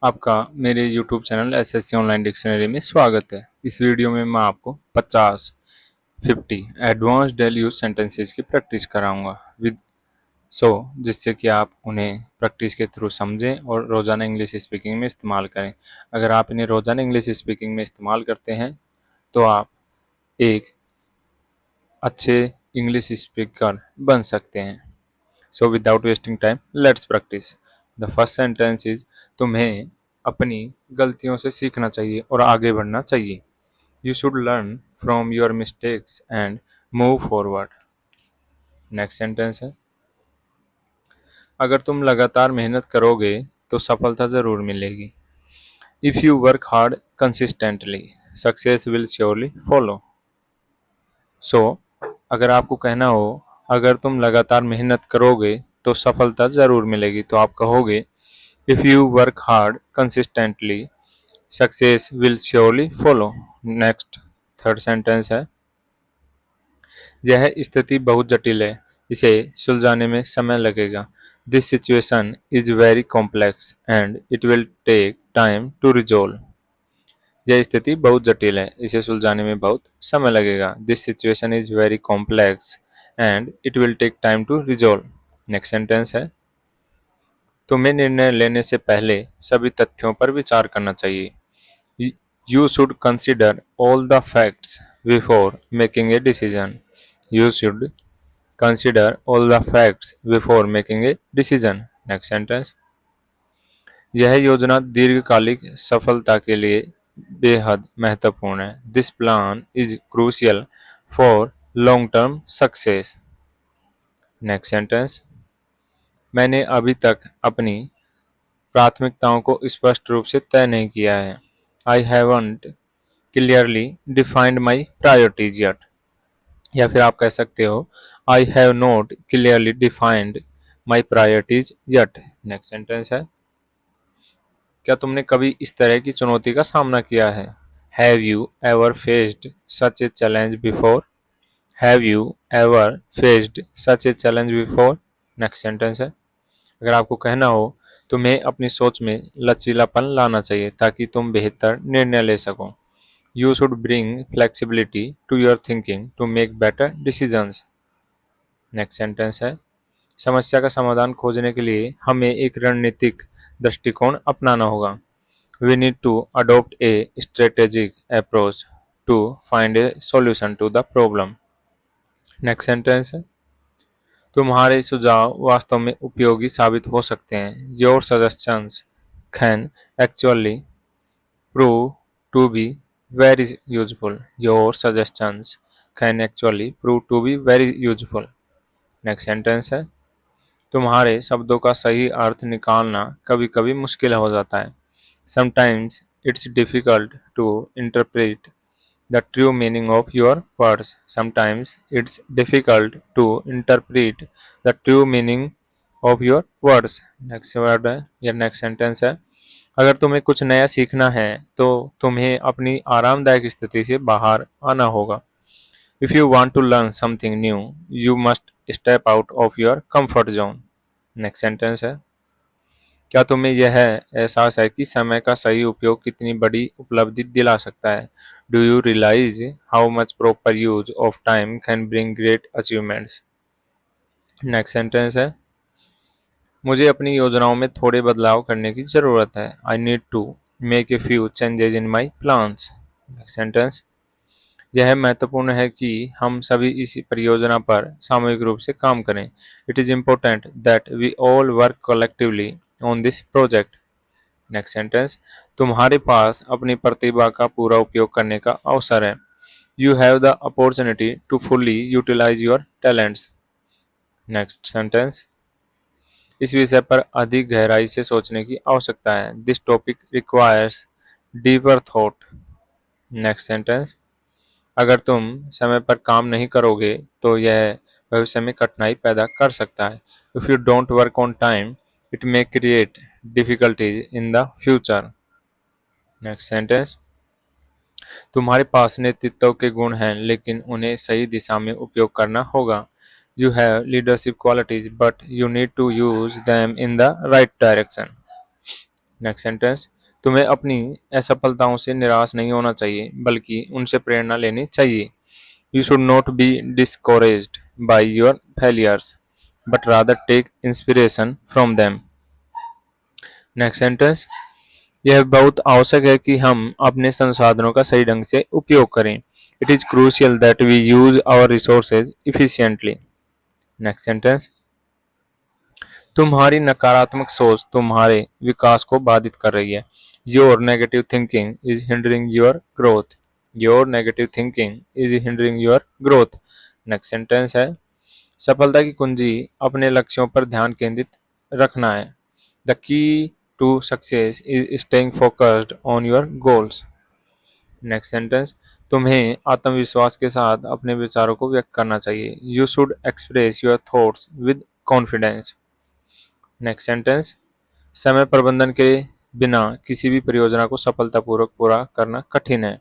आपका मेरे YouTube channel SSC online dictionary में स्वागत है। इस वीडियो में मैं आपको 50 एडवांस डेली यूज सेंटेंसेस की प्रैक्टिस कराऊंगा विद जिससे कि आप उन्हें प्रैक्टिस के थ्रू समझें और रोज़ाना इंग्लिश स्पीकिंग में इस्तेमाल करें। अगर आप इन्हें रोज़ाना इंग्लिश स्पीकिंग में इस्तेमाल करते हैं तो आप एक अच्छे इंग्लिश स्पीकर बन सकते हैं। So without wasting time let's practice. The first sentence is तुम्हें अपनी गलतियों से सीखना चाहिए और आगे बढ़ना चाहिए। You should learn from your mistakes and move forward. Next sentence है अगर तुम लगातार मेहनत करोगे तो सफलता ज़रूर मिलेगी। If you work hard consistently success will surely follow. So अगर आपको कहना हो अगर तुम लगातार मेहनत करोगे तो सफलता ज़रूर मिलेगी, तो आप कहोगे if you work hard consistently success will surely follow. Next third sentence है यह स्थिति बहुत जटिल है, इसे सुलझाने में समय लगेगा। This situation is very complex and it will take time to resolve. यह स्थिति बहुत जटिल है, इसे सुलझाने में बहुत समय लगेगा। This situation is very complex and it will take time to resolve. Next sentence है तुम्हें निर्णय लेने से पहले सभी तथ्यों पर विचार करना चाहिए। You should consider all the facts before making a decision. You should consider all the facts before making a decision. Next sentence. यह योजना दीर्घकालिक सफलता के लिए बेहद महत्वपूर्ण है। This plan is crucial for long-term success. Next sentence. मैंने अभी तक अपनी प्राथमिकताओं को स्पष्ट रूप से तय नहीं किया है। I haven't clearly defined my priorities yet. या फिर आप कह सकते हो I have not clearly defined my priorities yet. Next sentence है क्या तुमने कभी इस तरह की चुनौती का सामना किया है? Have you ever faced such a challenge before? Have you ever faced such a challenge before? Next sentence है अगर आपको कहना हो तुम्हें अपनी सोच में लचीलापन लाना चाहिए ताकि तुम बेहतर निर्णय ले सको। You should bring flexibility to your thinking to make better decisions. Next sentence है समस्या का समाधान खोजने के लिए हमें एक रणनीतिक दृष्टिकोण अपनाना होगा। We need to adopt a strategic approach to find a solution to the problem. Next sentence है तुम्हारे सुझाव वास्तव में उपयोगी साबित हो सकते हैं। Your suggestions can actually prove to be very useful. Your suggestions can actually prove to be very useful. Next sentence है तुम्हारे शब्दों का सही अर्थ निकालना कभी-कभी मुश्किल हो जाता है। Sometimes it's difficult to interpret the true meaning of your words. Sometimes it's difficult to interpret the true meaning of your words. Next word है या नेक्स्ट सेंटेंस है अगर तुम्हें कुछ नया सीखना है तो तुम्हें अपनी आरामदायक स्थिति से बाहर आना होगा। If you want to learn something new, you must step out of your comfort zone. Next sentence है क्या तुम्हें यह एहसास है कि समय का सही उपयोग कितनी बड़ी उपलब्धि दिला सकता है? Do you realise how much proper use of time can bring great achievements? Next sentence है मुझे अपनी योजनाओं में थोड़े बदलाव करने की ज़रूरत है। I need to make a few changes in my plans. Next sentence यह महत्वपूर्ण है कि हम सभी इस परियोजना पर सामूहिक रूप से काम करें। It is important that we all work collectively on this project. Next sentence तुम्हारे पास अपनी प्रतिभा का पूरा उपयोग करने का अवसर है। You have the opportunity to fully utilise your talents. Next sentence इस विषय पर अधिक गहराई से सोचने की आवश्यकता है। This topic requires deeper thought. Next sentence अगर तुम समय पर काम नहीं करोगे तो यह भविष्य में कठिनाई पैदा कर सकता है। If you don't work on time it may create difficulties in the future. Next sentence तुम्हारे पास नेतृत्व के गुण हैं लेकिन उन्हें सही दिशा में उपयोग करना होगा। You have leadership qualities but you need to use them in the right direction. Next sentence, तुम्हें अपनी असफलताओं से निराश नहीं होना चाहिए, बल्कि उनसे प्रेरणा लेनी चाहिए। You should not be discouraged by your failures, but rather take inspiration from them. Next sentence, यह बहुत आवश्यक है कि हम अपने संसाधनों का सही ढंग से उपयोग करें। It is crucial that we use our resources efficiently. Next sentence, तुम्हारी नकारात्मक सोच तुम्हारे विकास को बाधित कर रही है। Your negative thinking is hindering your growth. Your negative thinking is hindering your growth. Next sentence है, सफलता की कुंजी अपने लक्ष्यों पर ध्यान केंद्रित रखना है। The key to success is staying focused on your goals. Next sentence, तुम्हें आत्मविश्वास के साथ अपने विचारों को व्यक्त करना चाहिए। You should express your thoughts with confidence. Next sentence, समय प्रबंधन के बिना किसी भी परियोजना को सफलतापूर्वक पूरा करना कठिन है।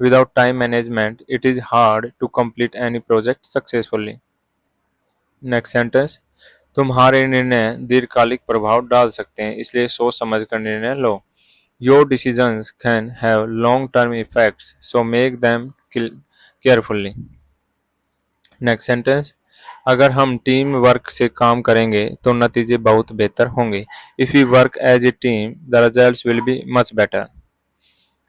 Without time management it is hard to complete any project successfully. Next sentence, तुम्हारे निर्णय दीर्घकालिक प्रभाव डाल सकते हैं, इसलिए सोच समझ कर निर्णय लो। Your decisions can have long term effects, so make them carefully. Next sentence, अगर हम टीम वर्क से काम करेंगे तो नतीजे बहुत बेहतर होंगे। If you work as a team the results will be much better.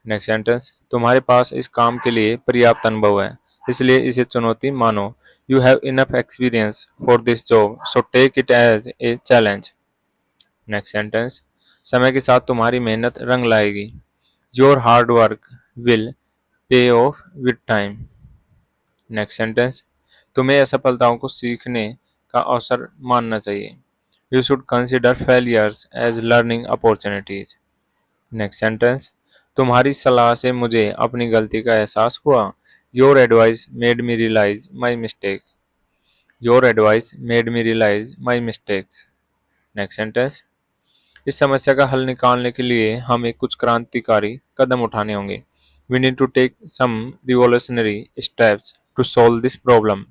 Next sentence, तुम्हारे पास इस काम के लिए पर्याप्त अनुभव है, इसलिए इसे चुनौती मानो। You have enough experience for this job, so take it as a challenge. Next sentence, समय के साथ तुम्हारी मेहनत रंग लाएगी। Your hard work will pay off with time. Next sentence, तुम्हें असफलताओं को सीखने का अवसर मानना चाहिए। You should consider failures as learning opportunities. Next sentence, तुम्हारी सलाह से मुझे अपनी गलती का एहसास हुआ। Your advice made me realise my mistake. Your advice made me realise my mistakes. Next sentence, इस समस्या का हल निकालने के लिए हमें कुछ क्रांतिकारी कदम उठाने होंगे। We need to take some revolutionary steps to solve this problem.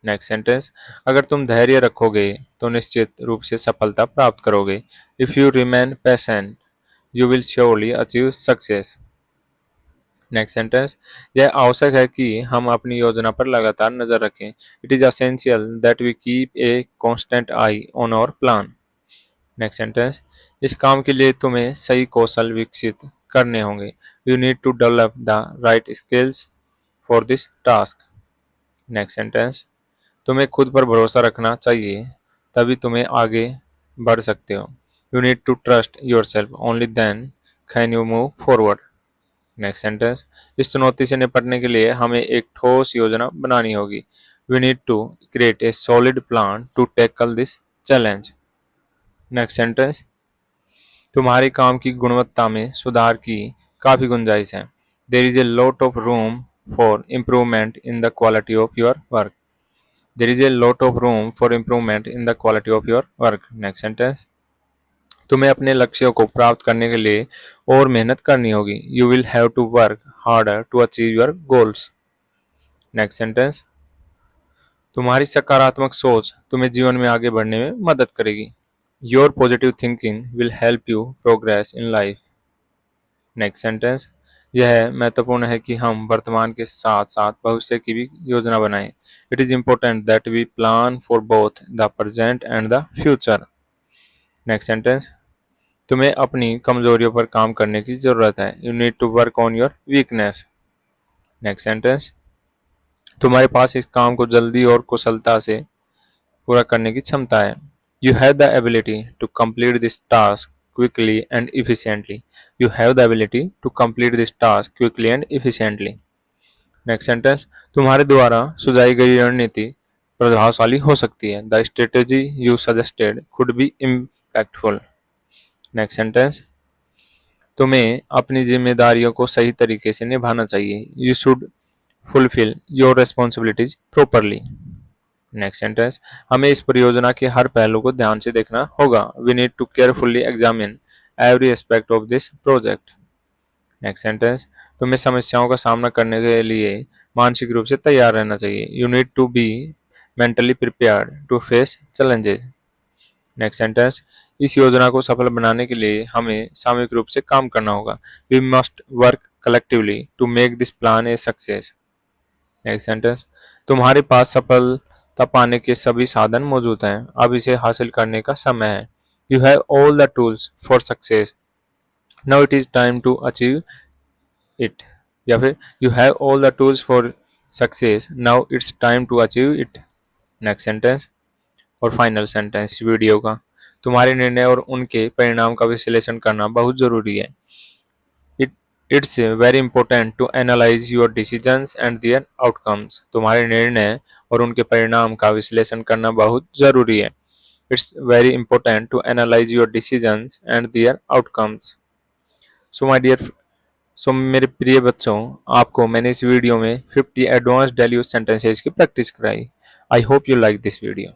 Next sentence, अगर तुम धैर्य रखोगे तो निश्चित रूप से सफलता प्राप्त करोगे। If you remain patient you will surely achieve success. Next sentence, यह आवश्यक है कि हम अपनी योजना पर लगातार नजर रखें। It is essential that we keep a constant eye on our plan. Next sentence, इस काम के लिए तुम्हें सही कौशल विकसित करने होंगे। You need to develop the right skills for this task. Next sentence, तुम्हें खुद पर भरोसा रखना चाहिए, तभी तुम्हें आगे बढ़ सकते हो। You need to trust yourself, only then can you move forward. Next sentence, इस चुनौती से निपटने के लिए हमें एक ठोस योजना बनानी होगी। We need to create a solid plan to tackle this challenge. Next sentence, तुम्हारे काम की गुणवत्ता में सुधार की काफी गुंजाइश है। There is a lot of room for improvement in the quality of your work. There is a lot of room for improvement in the quality of your work. Next sentence, तुम्हें अपने लक्ष्यों को प्राप्त करने के लिए और मेहनत करनी होगी। You will have to work harder to achieve your goals. Next sentence, तुम्हारी सकारात्मक सोच तुम्हें जीवन में आगे बढ़ने में मदद करेगी। Your positive thinking will help you progress in life. Next sentence, यह महत्वपूर्ण है कि हम वर्तमान के साथ साथ भविष्य की भी योजना बनाएं। It is important that we plan for both the present and the future. Next sentence, तुम्हें अपनी कमजोरियों पर काम करने की जरूरत है। You need to work on your weakness. Next sentence, तुम्हारे पास इस काम को जल्दी और कुशलता से पूरा करने की क्षमता है। You have the ability to complete this task quickly and efficiently. You have the ability to complete this task quickly and efficiently. Next sentence, तुम्हारे द्वारा सुझाई गई रणनीति प्रभावशाली हो सकती है। The strategy you suggested could be impactful. Next sentence, तुम्हें अपनी जिम्मेदारियों को सही तरीके से निभाना चाहिए। You should fulfil your responsibilities properly. Next sentence, हमें इस परियोजना के हर पहलू को ध्यान से देखना होगा। We need to carefully examine every aspect of this project. Next sentence, तुम्हें समस्याओं का सामना करने के लिए मानसिक रूप से तैयार रहना चाहिए। You need to be mentally prepared to face challenges. Next sentence, इस योजना को सफल बनाने के लिए हमें सामूहिक रूप से काम करना होगा। We must work collectively to make this plan a success. Next sentence, तुम्हारे पास सफलता पाने के सभी साधन मौजूद हैं, अब इसे हासिल करने का समय है। You have all the tools for success, now it is time to achieve it. या फिर you have all the tools for success, now it's time to achieve it. Next sentence और फाइनल सेंटेंस वीडियो का, तुम्हारे निर्णय और उनके परिणाम का विश्लेषण करना बहुत जरूरी है। It it's very important to analyse your decisions and their outcomes. तुम्हारे निर्णय और उनके परिणाम का विश्लेषण करना बहुत जरूरी है। It's very important to analyse your decisions and their outcomes. So my dear, so मेरे प्रिय बच्चों, आपको मैंने इस वीडियो में 50 एडवांस डेली यूज सेंटेंसेस की प्रैक्टिस कराई। I hope you like this video.